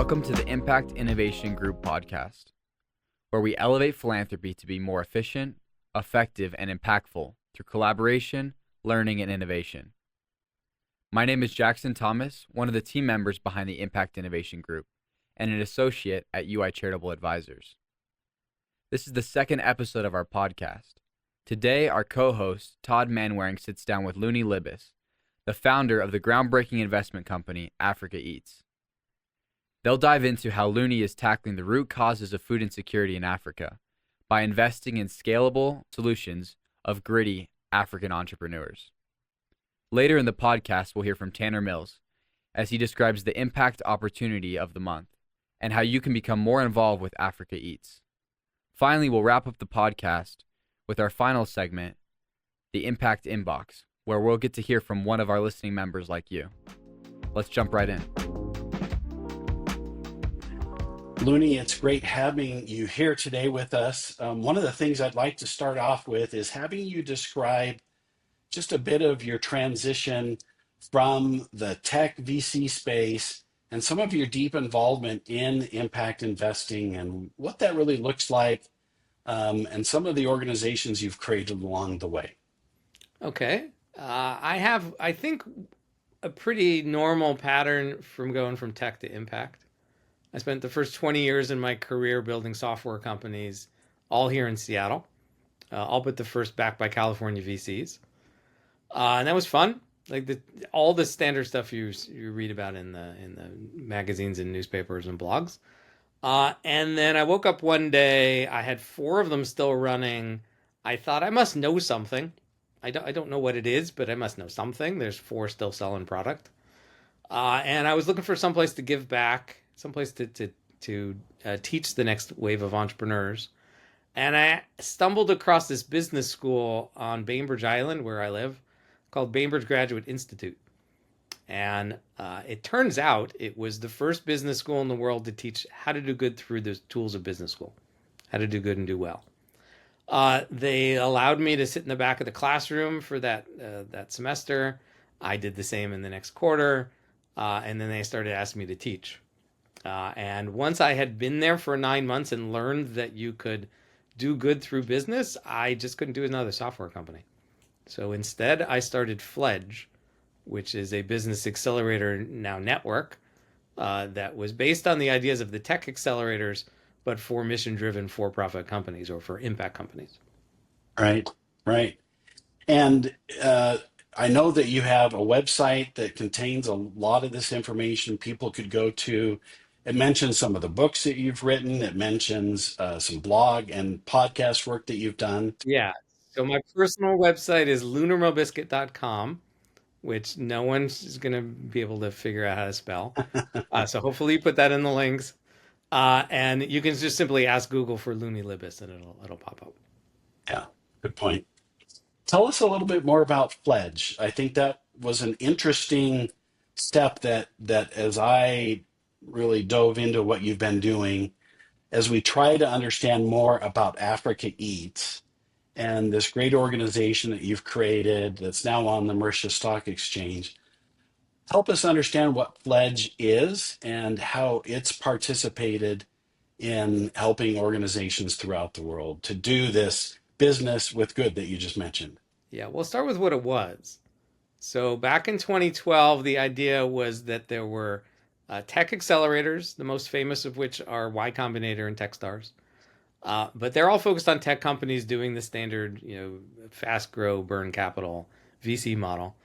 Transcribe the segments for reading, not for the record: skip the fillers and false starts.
Welcome to the Impact Innovation Group podcast, where we elevate philanthropy to be more efficient, effective, and impactful through collaboration, learning, and innovation. My name is Jackson Thomas, one of the team members behind the Impact Innovation Group, and an associate at UI Charitable Advisors. This is the second episode of our podcast. Today, our co-host, Todd Manwaring, sits down with Luni Libes, the founder of the groundbreaking investment company, Africa Eats. They'll dive into how Luni is tackling the root causes of food insecurity in Africa by investing in scalable solutions of gritty African entrepreneurs. Later in the podcast, we'll hear from Tanner Mills as he describes the impact opportunity of the month and how you can become more involved with Africa Eats. Finally, we'll wrap up the podcast with our final segment, the Impact Inbox, where we'll get to hear from one of our listening members like you. Let's jump right in. Luni, it's great having you here today with us. One of the things I'd like to start off with is having you describe just a bit of your transition from the tech VC space and some of your deep involvement in impact investing and what that really looks like, and some of the organizations you've created along the way. Okay. I have, I think, a pretty normal pattern from going from tech to impact. I spent the first 20 years in my career building software companies, all here in Seattle, all but the first backed by California VCs. And that was fun. Like all the standard stuff you read about in the magazines and newspapers and blogs. And then I woke up one day, I had 4 of them still running. I thought I must know something. I don't know what it is, but I must know something. There's 4 still selling product. And I was looking for someplace to give back, someplace to teach the next wave of entrepreneurs. And I stumbled across this business school on Bainbridge Island, where I live, called Bainbridge Graduate Institute. And it turns out it was the first business school in the world to teach how to do good through the tools of business school, how to do good and do well. They allowed me to sit in the back of the classroom for that semester. I did the same in the next quarter. And then they started asking me to teach. And once I had been there for 9 months and learned that you could do good through business, I just couldn't do another software company. So instead, I started Fledge, which is a business accelerator now network that was based on the ideas of the tech accelerators, but for mission-driven for-profit companies or for impact companies. Right. And I know that you have a website that contains a lot of this information people could go to. It mentions some of the books that you've written. It mentions some blog and podcast work that you've done. Yeah. So my personal website is lunarmobiscuit.com, which no one's going to be able to figure out how to spell. So hopefully you put that in the links. And you can just simply ask Google for Luni Libes and it'll pop up. Yeah, good point. Tell us a little bit more about Fledge. I think that was an interesting step that as I really dove into what you've been doing, as we try to understand more about Africa Eats and this great organization that you've created that's now on the Mauritius Stock Exchange, help us understand what Fledge is and how it's participated in helping organizations throughout the world to do this business with good that you just mentioned. Yeah, we'll start with what it was. So back in 2012, the idea was that there were tech accelerators, the most famous of which are Y Combinator and Techstars. But they're all focused on tech companies doing the standard, fast grow, burn capital VC model.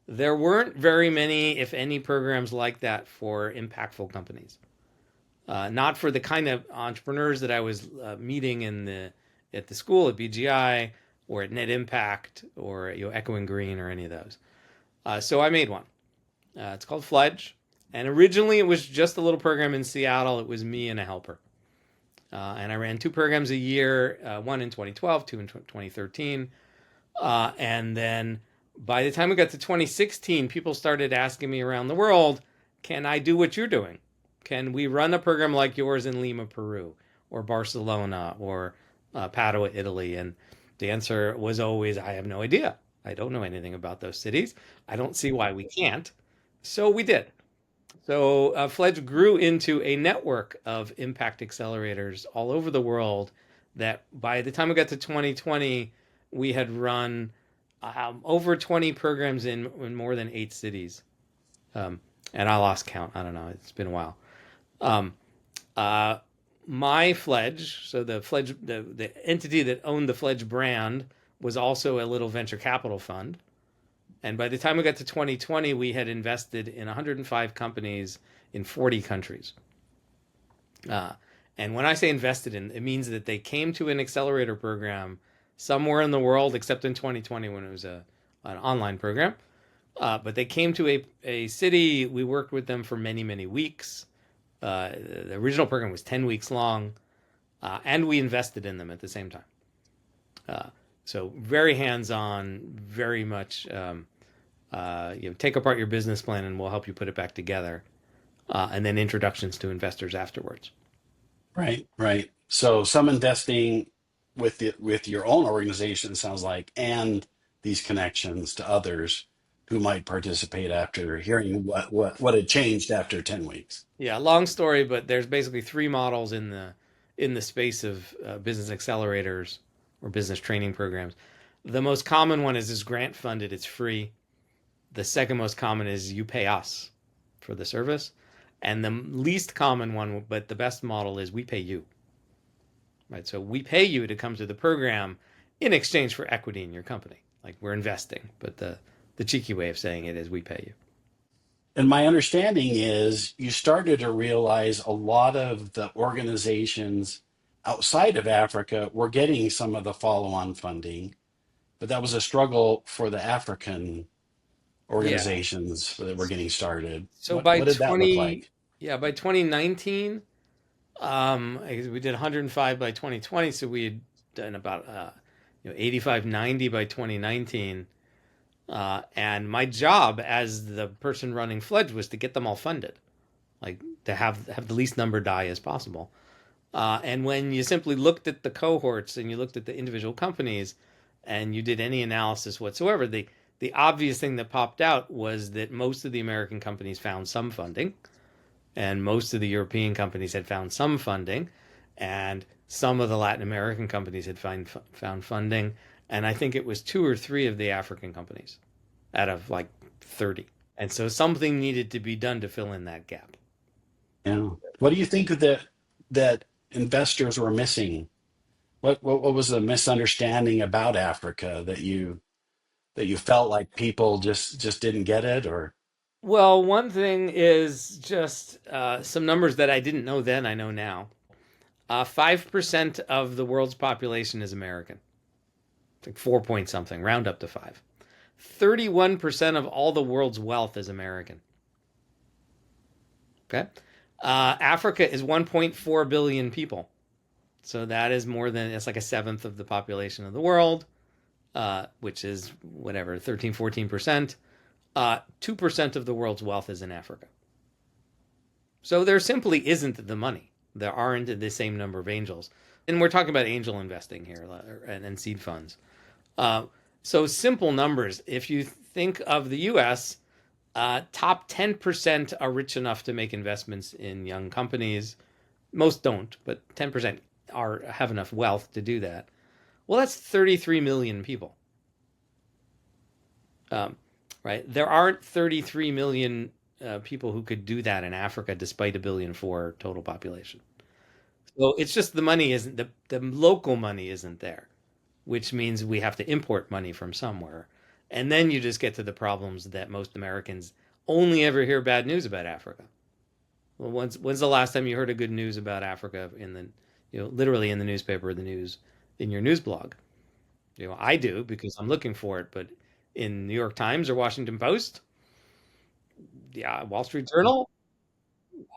There weren't very many, if any, programs like that for impactful companies. Not for the kind of entrepreneurs that I was meeting at the school at BGI or at Net Impact or Echoing Green or any of those. So I made one. It's called Fledge. And originally it was just a little program in Seattle. It was me and a helper. And I ran 2 programs a year, one in 2012, 2 in 2013. And then by the time we got to 2016, people started asking me around the world, can I do what you're doing? Can we run a program like yours in Lima, Peru, or Barcelona, or Padua, Italy? And the answer was always, I have no idea. I don't know anything about those cities. I don't see why we can't. So we did. So Fledge grew into a network of impact accelerators all over the world. That by the time we got to 2020, we had run over 20 programs in more than 8 cities. Um, and I lost count. I don't know. It's been a while. Um, uh, my Fledge, so the Fledge, the entity that owned the Fledge brand, was also a little venture capital fund. And by the time we got to 2020, we had invested in 105 companies in 40 countries. Uh, and when I say invested in, it means that they came to an accelerator program somewhere in the world, except in 2020 when it was an online program. But they came to a city. We worked with them for many, many weeks. The original program was 10 weeks long, and we invested in them at the same time. Uh, so very hands-on, very much take apart your business plan and we'll help you put it back together. And then introductions to investors afterwards. Right, right. So some investing with your own organization, it sounds like, and these connections to others who might participate after hearing what had changed after 10 weeks. Yeah, long story, but there's basically three models in the space of business accelerators or business training programs. The most common one is grant funded; it's free. The second most common is you pay us for the service, and the least common one, but the best model is we pay you. Right, so we pay you to come to the program in exchange for equity in your company. Like we're investing, but the cheeky way of saying it is we pay you. And my understanding is you started to realize a lot of the organizations outside of Africa were getting some of the follow-on funding, but that was a struggle for the African Yeah. organizations that were getting started. So What by what did that look 20, like? yeah, by 2019, we did 105 by 2020, so we had done about 85, 90 by 2019. And my job as the person running Fledge was to get them all funded, like to have the least number die as possible. And when you simply looked at the cohorts and you looked at the individual companies and you did any analysis whatsoever, the obvious thing that popped out was that most of the American companies found some funding, and most of the European companies had found some funding, and some of the Latin American companies had found funding, and I think it was two or three of the African companies out of like 30. And so something needed to be done to fill in that gap. Yeah. What do you think that investors were missing? What was the misunderstanding about Africa that you felt like people just didn't get it or Well, one thing is just some numbers that I didn't know then, I know now. 5% of the world's population is American. It's like 4 point something, round up to five. 31% of all the world's wealth is American. Okay. Africa is 1.4 billion people. So that is more than, it's like a seventh of the population of the world, which is whatever, 13, 14%. 2% of the world's wealth is in Africa. So there simply isn't the money. There aren't the same number of angels. And we're talking about angel investing here and seed funds. Uh, so simple numbers. If you think of the US, top 10% are rich enough to make investments in young companies. Most don't, but 10% have enough wealth to do that. Well, that's 33 million people. Um, right? There aren't 33 million people who could do that in Africa, despite a billion four total population. So it's just the money isn't the local money isn't there, which means we have to import money from somewhere. And then you just get to the problems that most Americans only ever hear bad news about Africa. Well, when's the last time you heard a good news about Africa in the, literally in the newspaper or the news in your news blog? I do because I'm looking for it, but in New York Times or Washington Post, yeah, Wall Street Journal,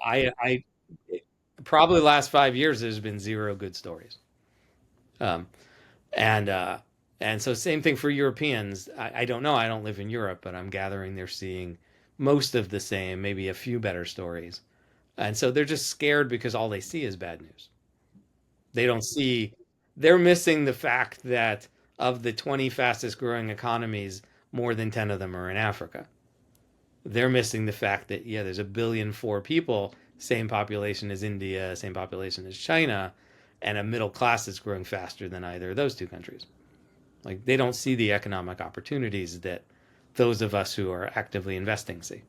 I probably the last 5 years there's been zero good stories. Um, and so same thing for Europeans. I don't know. I don't live in Europe, but I'm gathering they're seeing most of the same, maybe a few better stories. And so they're just scared because all they see is bad news. They don't see, they're missing the fact that of the 20 fastest growing economies, more than 10 of them are in Africa. They're missing the fact that, yeah, there's 1.4 billion people, same population as India, same population as China, and a middle class that's growing faster than either of those two countries. Like, they don't see the economic opportunities that those of us who are actively investing see.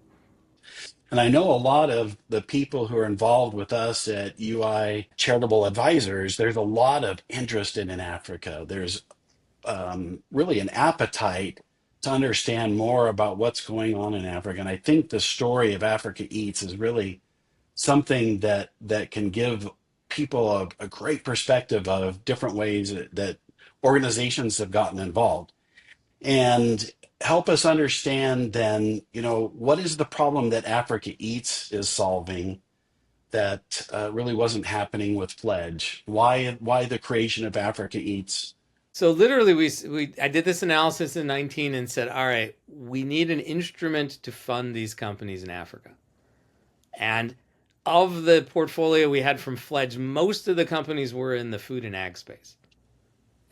And I know a lot of the people who are involved with us at UI Charitable Advisors, there's a lot of interest in Africa. There's really an appetite to understand more about what's going on in Africa. And I think the story of Africa Eats is really something that can give people a great perspective of different ways that organizations have gotten involved and help us understand then, what is the problem that Africa Eats is solving that really wasn't happening with Fledge? Why the creation of Africa Eats? So literally, I did this analysis in 19 and said, all right, we need an instrument to fund these companies in Africa. And of the portfolio we had from Fledge, most of the companies were in the food and ag space.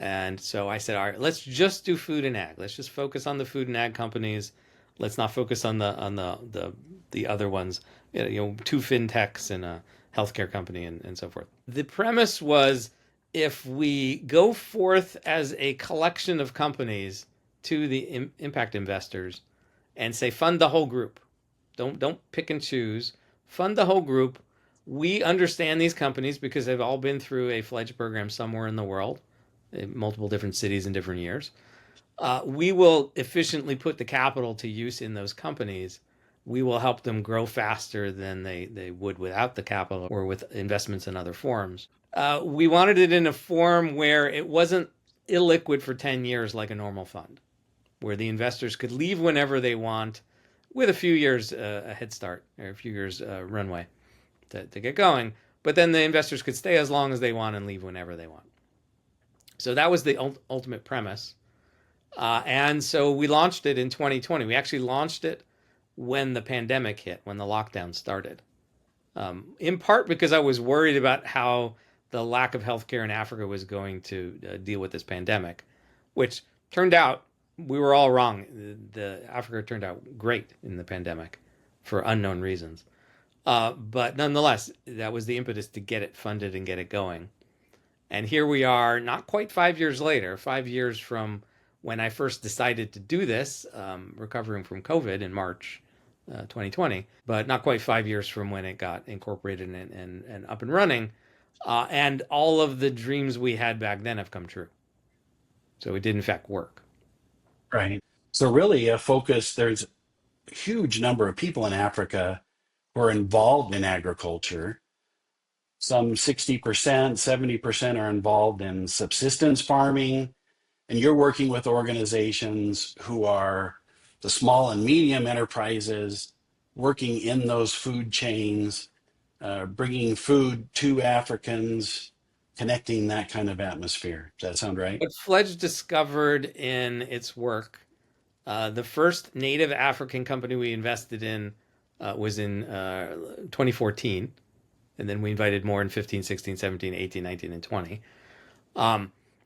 And so I said, all right, let's just do food and ag. Let's just focus on the food and ag companies. Let's not focus on the other ones, two fintechs and a healthcare company and so forth. The premise was, if we go forth as a collection of companies to the impact investors and say, fund the whole group, don't pick and choose, fund the whole group. We understand these companies because they've all been through a Fledge program somewhere in the world, in multiple different cities in different years. We will efficiently put the capital to use in those companies. We will help them grow faster than they would without the capital or with investments in other forms. We wanted it in a form where it wasn't illiquid for 10 years like a normal fund, where the investors could leave whenever they want with a few years a head start or a few years runway to get going. But then the investors could stay as long as they want and leave whenever they want. So that was the ultimate premise. And so we launched it in 2020. We actually launched it when the pandemic hit, when the lockdown started. In part because I was worried about how the lack of healthcare in Africa was going to deal with this pandemic, which turned out we were all wrong. The Africa turned out great in the pandemic for unknown reasons. But nonetheless, that was the impetus to get it funded and get it going. And here we are, not quite 5 years later, 5 years from when I first decided to do this, recovering from COVID in March 2020, but not quite 5 years from when it got incorporated and up and running. And all of the dreams we had back then have come true. So it did, in fact, work. Right. So really a focus, there's a huge number of people in Africa who are involved in agriculture. Some 60%, 70% are involved in subsistence farming. And you're working with organizations who are the small and medium enterprises working in those food chains, bringing food to Africans, connecting that kind of atmosphere. Does that sound right? What Fledge discovered in its work, the first native African company we invested in was in 2014. And then we invited more in 15, 16, 17, 18, 19, and 20.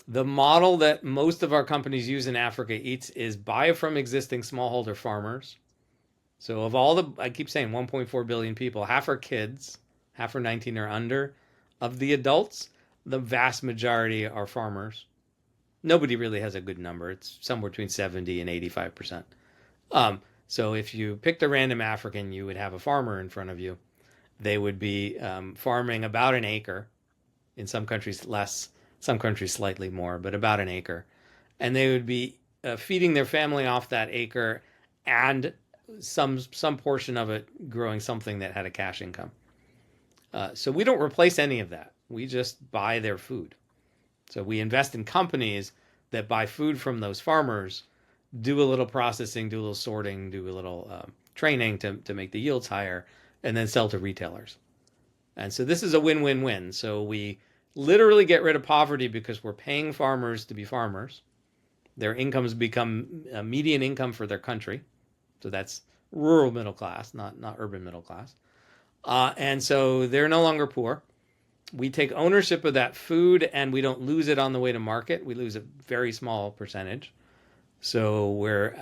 The model that most of our companies use in Africa Eats is buy from existing smallholder farmers. So of all I keep saying 1.4 billion people, half are kids, half are 19 or under. Of the adults, the vast majority are farmers. Nobody really has a good number. It's somewhere between 70 and 85%. So if you picked a random African, you would have a farmer in front of you. They would be farming about an acre, in some countries less, some countries slightly more, but about an acre. And they would be feeding their family off that acre and some portion of it growing something that had a cash income. So we don't replace any of that. We just buy their food. So we invest in companies that buy food from those farmers, do a little processing, do a little sorting, do a little training to make the yields higher, and then sell to retailers. And so this is a win-win-win. So we literally get rid of poverty because we're paying farmers to be farmers. Their incomes become a median income for their country. So that's rural middle class, not urban middle class. And so they're no longer poor. We take ownership of that food and we don't lose it on the way to market. We lose a very small percentage. So we're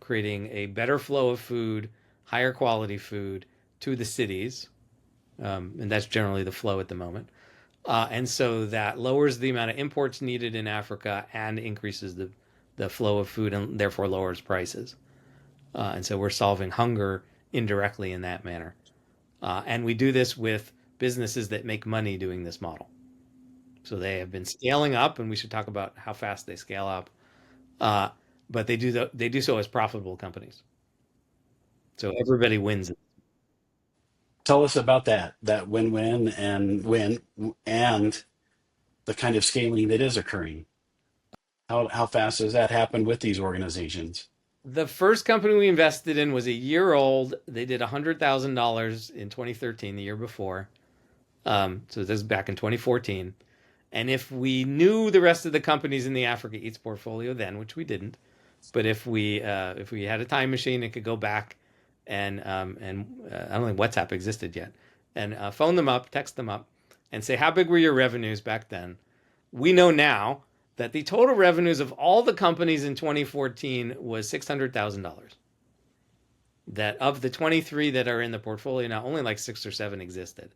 creating a better flow of food, higher quality food to the cities, and that's generally the flow at the moment. And so that lowers the amount of imports needed in Africa and increases the flow of food and therefore lowers prices. And so we're solving hunger indirectly in that manner. And we do this with businesses that make money doing this model. So they have been scaling up, and we should talk about how fast they scale up. Uh, but they do so as profitable companies. So everybody wins. Tell us about that win-win and win and the kind of scaling that is occurring. How fast does that happen with these organizations? The first company we invested in was a year old. They did $100,000 in 2013, the year before. So this is back in 2014. And if we knew the rest of the companies in the Africa Eats portfolio then, which we didn't, but if we had a time machine and could go back and I don't think WhatsApp existed yet, and phone them up, text them up, and say how big were your revenues back then? We know now that the total revenues of all the companies in 2014 was $600,000. That of the 23 that are in the portfolio now, only like 6 or 7 existed.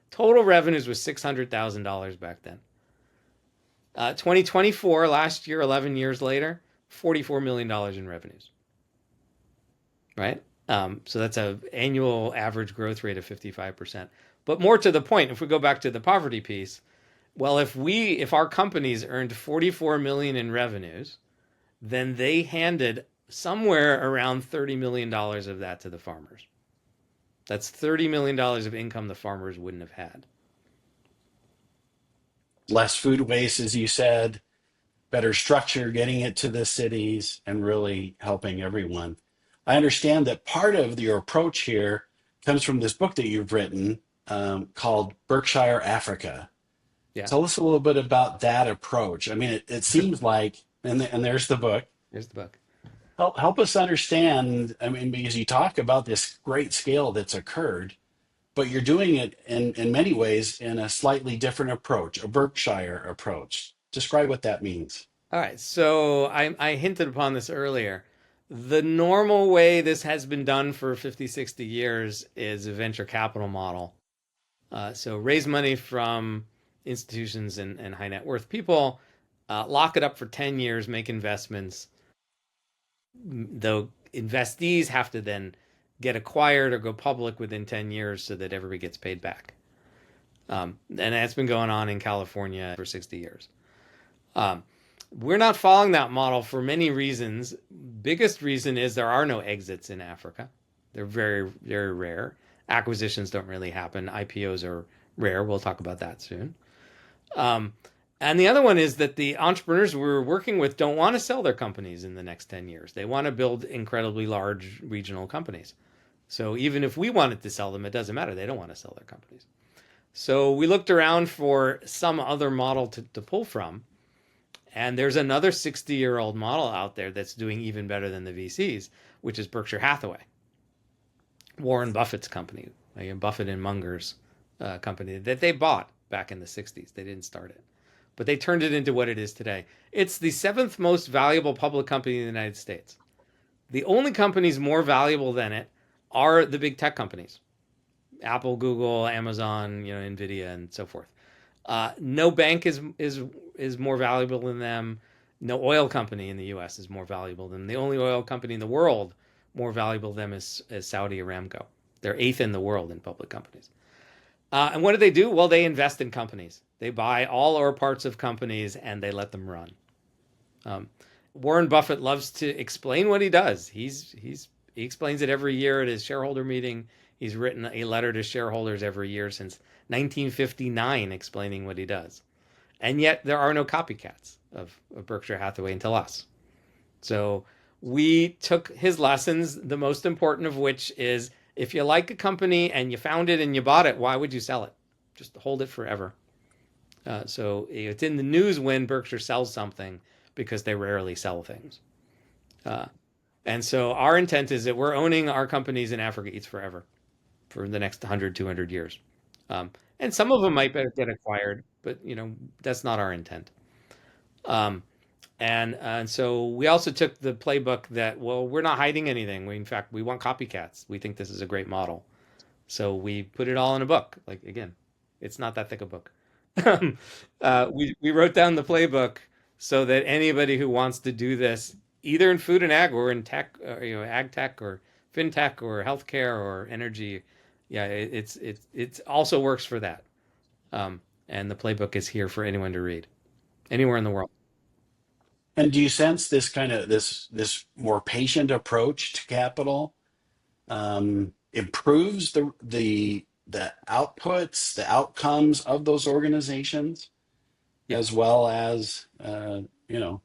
Total revenues was $600,000 back then. 2024, last year, 11 years later, $44 million in revenues. Right? So that's an annual average growth rate of 55%. But more to the point, if we go back to the poverty piece, well, if our companies earned 44 million in revenues, then they handed somewhere around $30 million of that to the farmers. That's $30 million of income the farmers wouldn't have had. Less food waste, as you said, better structure, getting it to the cities, and really helping everyone. I understand that part of your approach here comes from this book that you've written called Berkshire Africa. Yeah, Tell us a little bit about that approach. I mean, it seems like, and there's the book. here's the book. Help us understand. I mean, because you talk about this great scale that's occurred, but you're doing it in many ways in a slightly different approach, a Berkshire approach. Describe what that means. All right, so I hinted upon this earlier. The normal way this has been done for 50, 60 years is a venture capital model. So raise money from institutions and high net worth people, lock it up for 10 years, make investments. The investees have to then get acquired or go public within 10 years so that everybody gets paid back. And that's been going on in California for 60 years. We're not following that model for many reasons. Biggest reason is there are no exits in Africa. They're very, very rare. Acquisitions don't really happen. IPOs are rare. We'll talk about that soon. And the other one is that the entrepreneurs we're working with don't want to sell their companies in the next 10 years. They want to build incredibly large regional companies. So even if we wanted to sell them, it doesn't matter. They don't want to sell their companies. So we looked around for some other model to pull from. And there's another 60-year-old model out there that's doing even better than the VCs, which is Berkshire Hathaway, Warren Buffett's company, Buffett and Munger's company that they bought back in the 60s. They didn't start it, but they turned it into what it is today. It's the 7th most valuable public company in the United States. The only companies more valuable than it are the big tech companies, Apple, Google, Amazon, Nvidia, and so forth. No bank is more valuable than them. No oil company in the U.S. is more valuable than them. The only oil company in the world more valuable than them is Saudi Aramco. They're 8th in the world in public companies. And what do? Well, they invest in companies. They buy all or parts of companies and they let them run. Warren Buffett loves to explain what he does. He explains it every year at his shareholder meeting. He's written a letter to shareholders every year since 1959 explaining what he does. And yet there are no copycats of Berkshire Hathaway until us. So we took his lessons, the most important of which is if you like a company and you found it and you bought it, why would you sell it? Just hold it forever. So it's in the news when Berkshire sells something because they rarely sell things. And so our intent is that we're owning our companies in Africa Eats forever for the next 100, 200 years. And some of them might get acquired, but that's not our intent. And so we also took the playbook that, well, we're not hiding anything. In fact, we want copycats. We think this is a great model. So we put it all in a book. Like, again, it's not that thick a book. We wrote down the playbook so that anybody who wants to do this, either in food and ag or in tech, ag tech or fintech or healthcare or energy, yeah, it also works for that. And the playbook is here for anyone to read anywhere in the world. And do you sense this kind of this more patient approach to capital improves the outputs, the outcomes of those organizations, Yeah. as well as you know,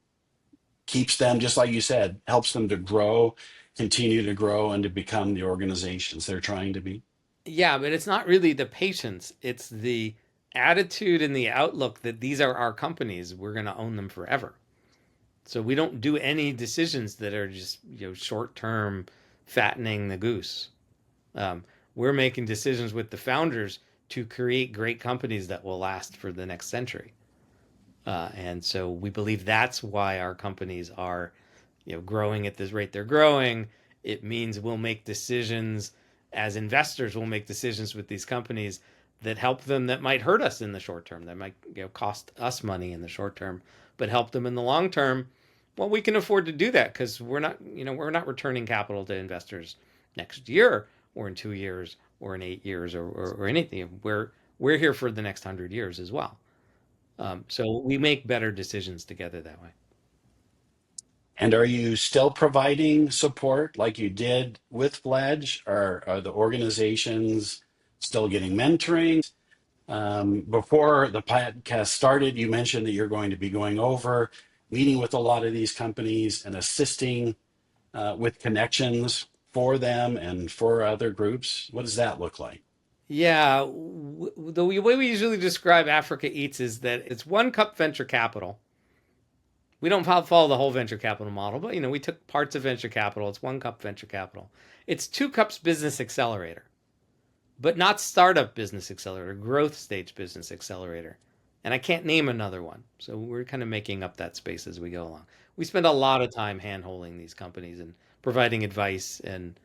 keeps them, just like you said, helps them to grow, continue to grow, and to become the organizations they're trying to be. Yeah, but it's not really the patience. It's the attitude and the outlook that these are our companies. We're going to own them forever. So we don't do any decisions that are just, short term fattening the goose. Um, we're making decisions with the founders to create great companies that will last for the next century. And so we believe that's why our companies are, growing at this rate they're growing. It means we'll make decisions as investors. We'll make decisions with these companies that help them, that might hurt us in the short term, that might, cost us money in the short term, but help them in the long term. Well, we can afford to do that because we're not returning capital to investors next year or in 2 years or in 8 years or anything. We're here for the next 100 years as well. So we make better decisions together that way. And are you still providing support like you did with Fledge? Are the organizations still getting mentoring? Before the podcast started, you mentioned that you're going to be going over, meeting with a lot of these companies and assisting with connections for them and for other groups. What does that look like? Yeah, the way we usually describe Africa Eats is that it's one cup venture capital. We don't follow the whole venture capital model, but we took parts of venture capital. It's one cup venture capital. It's two cups business accelerator, but not startup business accelerator, growth stage business accelerator. And I can't name another one. So we're kind of making up that space as we go along. We spend a lot of time hand-holding these companies and providing advice and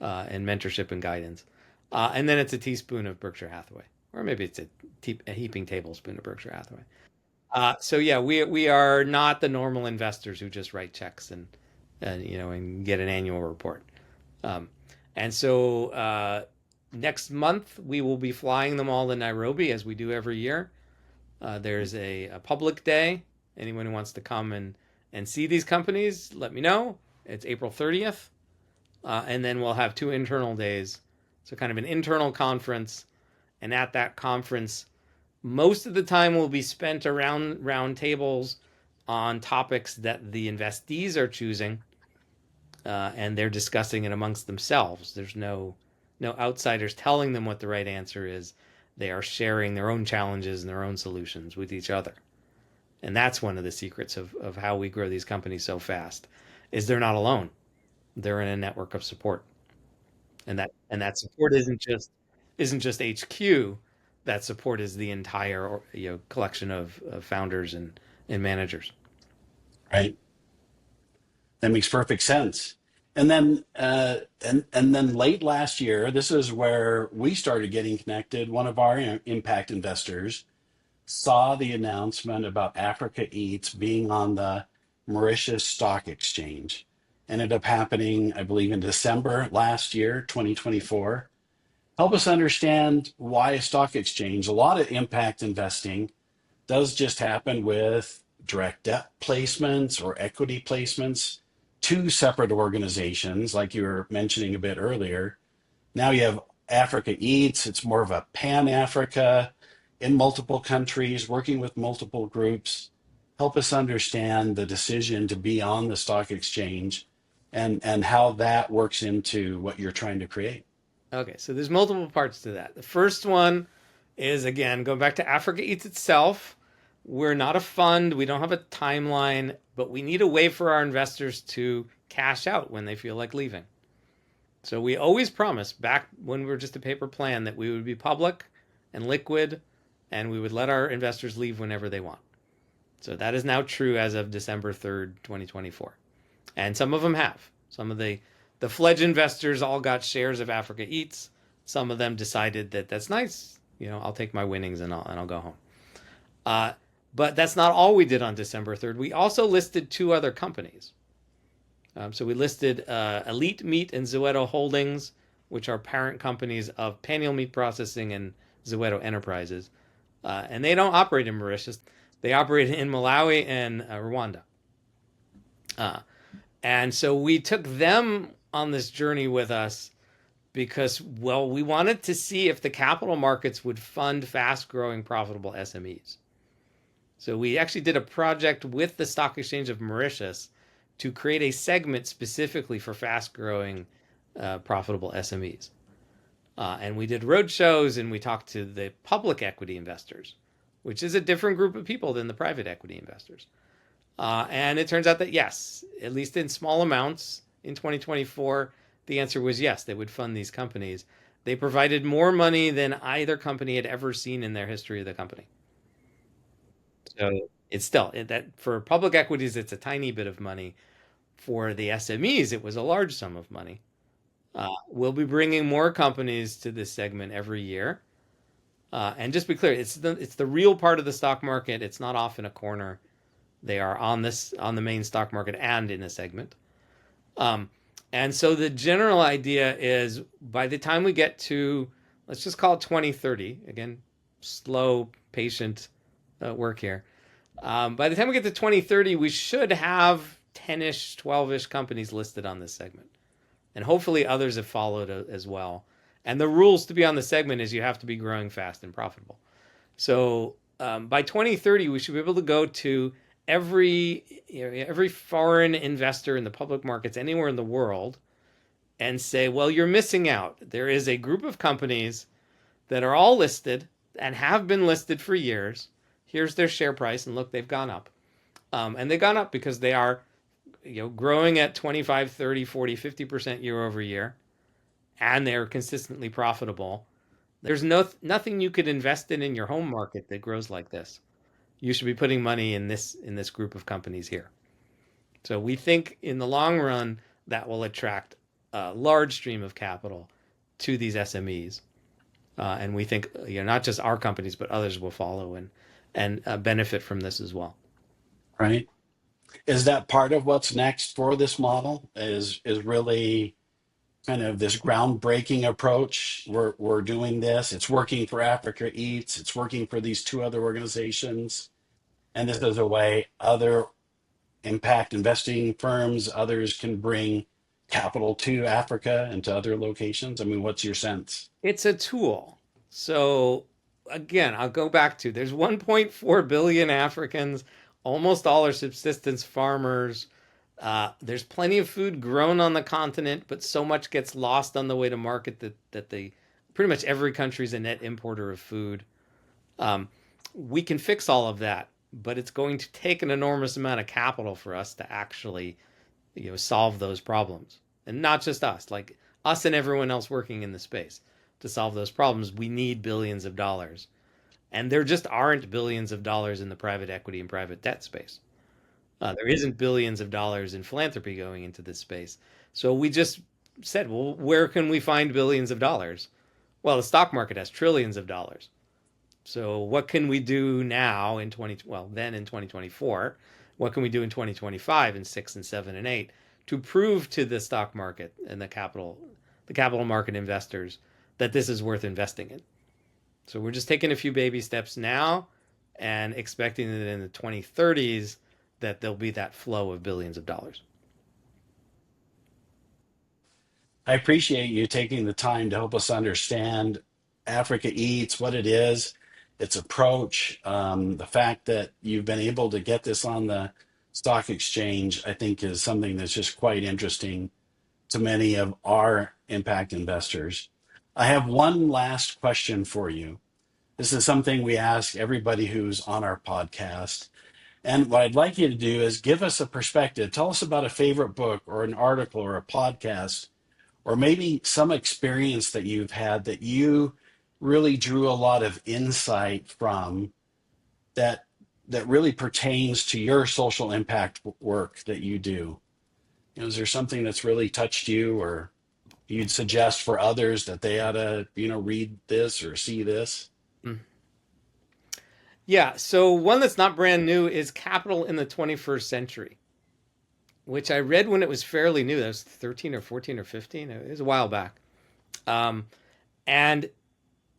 mentorship and guidance. And then it's a teaspoon of Berkshire Hathaway, or maybe it's a heaping tablespoon of Berkshire Hathaway. So yeah, we are not the normal investors who just write checks and get an annual report. Um, and so next month we will be flying them all to Nairobi as we do every year. There's a public day. Anyone who wants to come and see these companies, let me know. It's April 30th. And then we'll have two internal days. So kind of an internal conference. And at that conference, most of the time will be spent around round tables on topics that the investees are choosing, and they're discussing it amongst themselves. There's no outsiders telling them what the right answer is. They are sharing their own challenges and their own solutions with each other. And that's one of the secrets of how we grow these companies so fast, is they're not alone. They're in a network of support. And that support isn't just HQ. That support is the entire collection of founders and managers. Right? That makes perfect sense. And then and then late last year, this is where we started getting connected. One of our impact investors saw the announcement about Africa Eats being on the Mauritius Stock Exchange. Ended up happening, I believe, in December last year, 2024. Help us understand why a stock exchange. A lot of impact investing does just happen with direct debt placements or equity placements to separate organizations, like you were mentioning a bit earlier. Now you have Africa Eats, it's more of a pan Africa in multiple countries, working with multiple groups. Help us understand the decision to be on the stock exchange and how that works into what you're trying to create. Okay, so there's multiple parts to that. The first one is, again, going back to Africa Eats itself. We're not a fund. We don't have a timeline, but we need a way for our investors to cash out when they feel like leaving. So we always promised back when we were just a paper plan that we would be public and liquid, and we would let our investors leave whenever they want. So that is now true as of December 3rd, 2024. And some of them have. Some of the Fledge investors all got shares of Africa Eats. Some of them decided that that's nice. I'll take my winnings and I'll go home. But that's not all we did on December 3rd. We also listed two other companies. So we listed Elite Meat and Zoeto Holdings, which are parent companies of Paniel Meat Processing and Zoeto Enterprises. And they don't operate in Mauritius. They operate in Malawi and Rwanda. And so we took them on this journey with us because, well, we wanted to see if the capital markets would fund fast-growing, profitable SMEs. So we actually did a project with the Stock Exchange of Mauritius to create a segment specifically for fast-growing, profitable SMEs. And we did roadshows and we talked to the public equity investors, which is a different group of people than the private equity investors. And it turns out that yes, at least in small amounts in 2024, the answer was yes, they would fund these companies. They provided more money than either company had ever seen in their history of the company. So it's still that for public equities, it's a tiny bit of money. For the SMEs, it was a large sum of money. We'll be bringing more companies to this segment every year. And just be clear, it's the real part of the stock market. It's not off in a corner. They are on the main stock market and in a segment. And so the general idea is by the time we get to, let's just call it 2030, again, slow, patient work here. By the time we get to 2030, we should have 10-ish, 12-ish companies listed on this segment. And hopefully others have followed as well. And the rules to be on the segment is you have to be growing fast and profitable. So by 2030, we should be able to go to every foreign investor in the public markets anywhere in the world and say, well, you're missing out. There is a group of companies that are all listed and have been listed for years. Here's their share price, and look, they've gone up. And they've gone up because they are growing at 25, 30, 40, 50% year over year, and they're consistently profitable. There's nothing you could invest in your home market that grows like this. You should be putting money in this group of companies here. So we think in the long run that will attract a large stream of capital to these SMEs. And we think not just our companies, but others will follow and benefit from this as well. Right. Is that part of what's next for this model? Is really kind of this groundbreaking approach? We're doing this. It's working for Africa Eats. It's working for these two other organizations, and this is a way other impact investing firms, others can bring capital to Africa and to other locations. I mean, what's your sense? It's a tool. So again, I'll go back to there's 1.4 billion Africans, almost all are subsistence farmers. There's plenty of food grown on the continent, but so much gets lost on the way to market that pretty much every country is a net importer of food. We can fix all of that, but it's going to take an enormous amount of capital for us to actually solve those problems. And not just us, like us and everyone else working in the space. To solve those problems, we need billions of dollars. And there just aren't billions of dollars in the private equity and private debt space. There isn't billions of dollars in philanthropy going into this space. So we just said, well, where can we find billions of dollars? Well, the stock market has trillions of dollars. So what can we do now in 2024? What can we do in 2025 and 6 and 7 and 8 to prove to the stock market and the capital market investors that this is worth investing in? So we're just taking a few baby steps now and expecting that in the 2030s that there'll be that flow of billions of dollars. I appreciate you taking the time to help us understand Africa Eats, what it is, its approach, the fact that you've been able to get this on the stock exchange, I think is something that's just quite interesting to many of our impact investors. I have one last question for you. This is something we ask everybody who's on our podcast. And what I'd like you to do is give us a perspective. Tell us about a favorite book or an article or a podcast, or maybe some experience that you've had that you really drew a lot of insight from that that really pertains to your social impact work that you do? Is there something that's really touched you, or you'd suggest for others that they ought to, read this or see this? Mm. Yeah. So one that's not brand new is Capital in the 21st Century, which I read when it was fairly new. That was 13 or 14 or 15. It was a while back. And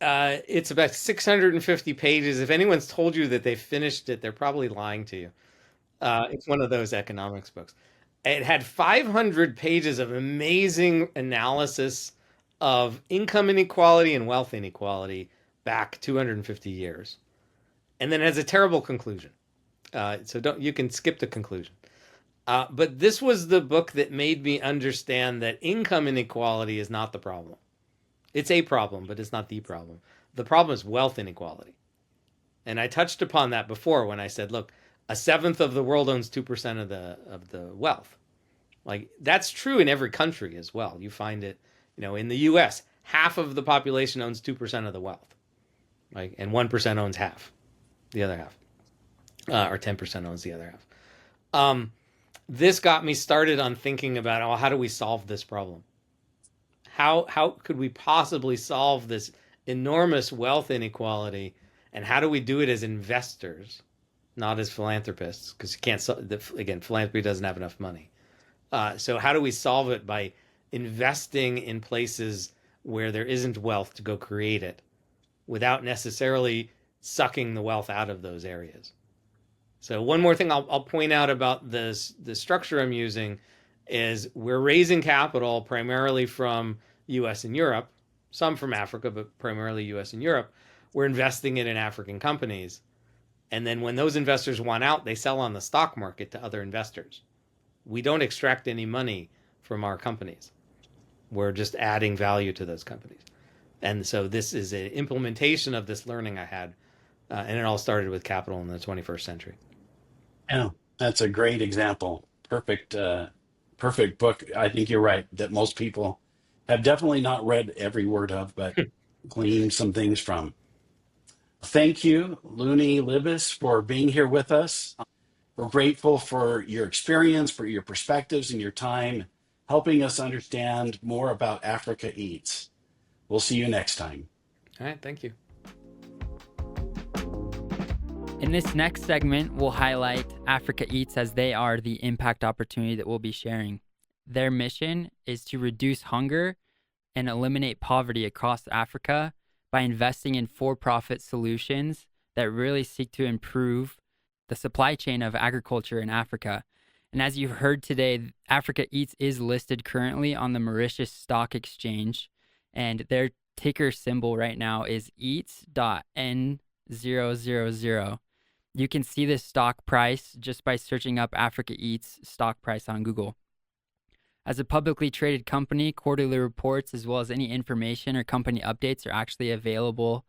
it's about 650 pages. If anyone's told you that they finished it, they're probably lying to you. It's one of those economics books. It had 500 pages of amazing analysis of income inequality and wealth inequality back 250 years. And then it has a terrible conclusion. So you can skip the conclusion. But this was the book that made me understand that income inequality is not the problem. It's a problem, but it's not the problem. The problem is wealth inequality. And I touched upon that before when I said, look, a seventh of the world owns 2% of the wealth. Like, that's true in every country as well. You find it, in the US, half of the population owns 2% of the wealth. Like, and 1% owns half, the other half. Or 10% owns the other half. This got me started on thinking about, how do we solve this problem? How could we possibly solve this enormous wealth inequality, and how do we do it as investors, not as philanthropists? Because you can't. Again, philanthropy doesn't have enough money. So how do we solve it by investing in places where there isn't wealth to go create it, without necessarily sucking the wealth out of those areas? So one more thing I'll point out about the structure I'm using is we're raising capital primarily from US and Europe, some from Africa, but primarily US and Europe. We're investing it in African companies. And then when those investors want out, they sell on the stock market to other investors. We don't extract any money from our companies. We're just adding value to those companies. And so this is an implementation of this learning I had. And it all started with Capital in the 21st Century. Yeah, that's a great example. Perfect, perfect book. I think you're right that most people have definitely not read every word of, but gleaned some things from. Thank you, Luni Libes, for being here with us. We're grateful for your experience, for your perspectives and your time, helping us understand more about Africa Eats. We'll see you next time. All right, thank you. In this next segment, we'll highlight Africa Eats, as they are the impact opportunity that we'll be sharing. Their mission is to reduce hunger and eliminate poverty across Africa by investing in for-profit solutions that really seek to improve the supply chain of agriculture in Africa. And as you've heard today, Africa Eats is listed currently on the Mauritius Stock Exchange, and their ticker symbol right now is eats.n000. You can see this stock price just by searching up Africa Eats stock price on Google. As a publicly traded company, quarterly reports as well as any information or company updates are actually available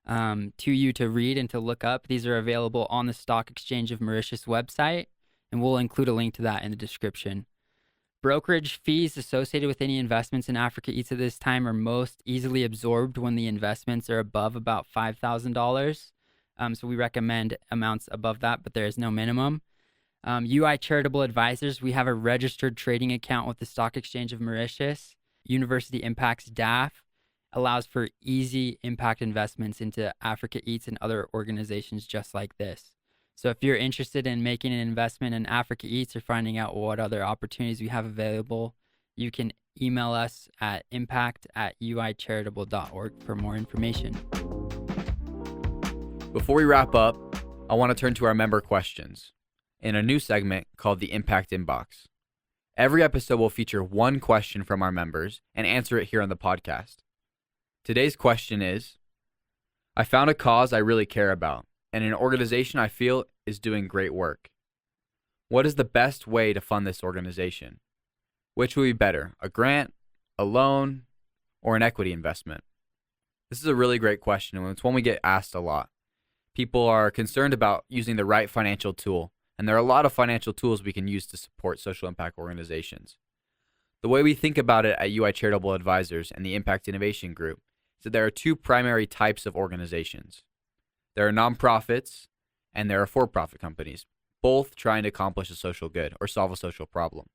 to you to read and to look up. These are available on the Stock Exchange of Mauritius website, and we'll include a link to that in the description. Brokerage fees associated with any investments in Africa Eats at this time are most easily absorbed when the investments are above about $5,000. So we recommend amounts above that, but there is no minimum. UI Charitable Advisors, we have a registered trading account with the Stock Exchange of Mauritius. University Impacts DAF allows for easy impact investments into Africa Eats and other organizations just like this. So if you're interested in making an investment in Africa Eats or finding out what other opportunities we have available, you can email us at impact@uicharitable.org for more information. Before we wrap up, I want to turn to our member questions in a new segment called the Impact Inbox. Every episode will feature one question from our members and answer it here on the podcast. Today's question is, I found a cause I really care about and an organization I feel is doing great work. What is the best way to fund this organization? Which would be better, a grant, a loan, or an equity investment? This is a really great question, and it's one we get asked a lot. People are concerned about using the right financial tool, and there are a lot of financial tools we can use to support social impact organizations. The way we think about it at UI Charitable Advisors and the Impact Innovation Group is that there are two primary types of organizations. There are nonprofits and there are for-profit companies, both trying to accomplish a social good or solve a social problem.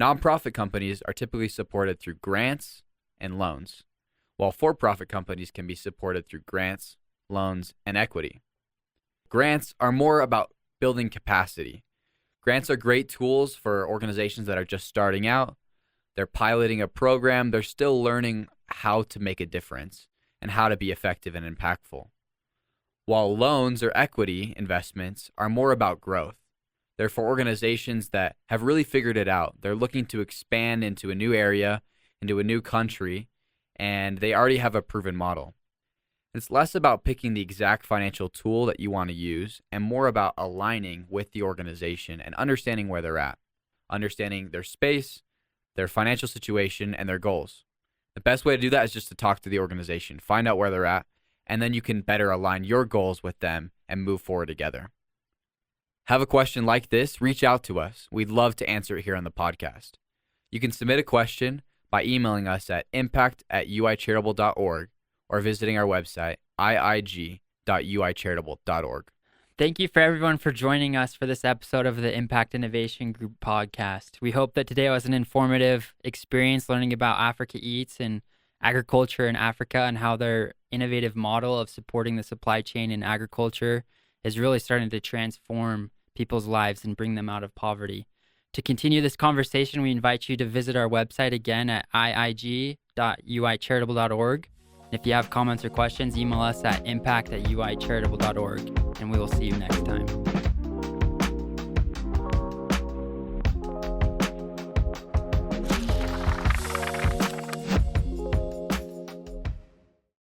Nonprofit companies are typically supported through grants and loans, while for-profit companies can be supported through grants, loans, and equity. Grants are more about building capacity. Grants are great tools for organizations that are just starting out. They're piloting a program. They're still learning how to make a difference and how to be effective and impactful. While loans or equity investments are more about growth. They're for organizations that have really figured it out. They're looking to expand into a new area, into a new country, and they already have a proven model. It's less about picking the exact financial tool that you want to use and more about aligning with the organization and understanding where they're at, understanding their space, their financial situation, and their goals. The best way to do that is just to talk to the organization, find out where they're at, and then you can better align your goals with them and move forward together. Have a question like this? Reach out to us. We'd love to answer it here on the podcast. You can submit a question by emailing us at impact@uicharitable.org or visiting our website, iig.uicharitable.org. Thank you for everyone for joining us for this episode of the Impact Innovation Group podcast. We hope that today was an informative experience learning about Africa Eats and agriculture in Africa and how their innovative model of supporting the supply chain in agriculture is really starting to transform people's lives and bring them out of poverty. To continue this conversation, we invite you to visit our website again at iig.uicharitable.org. If you have comments or questions, email us at impact@uicharitable.org, and we will see you next time.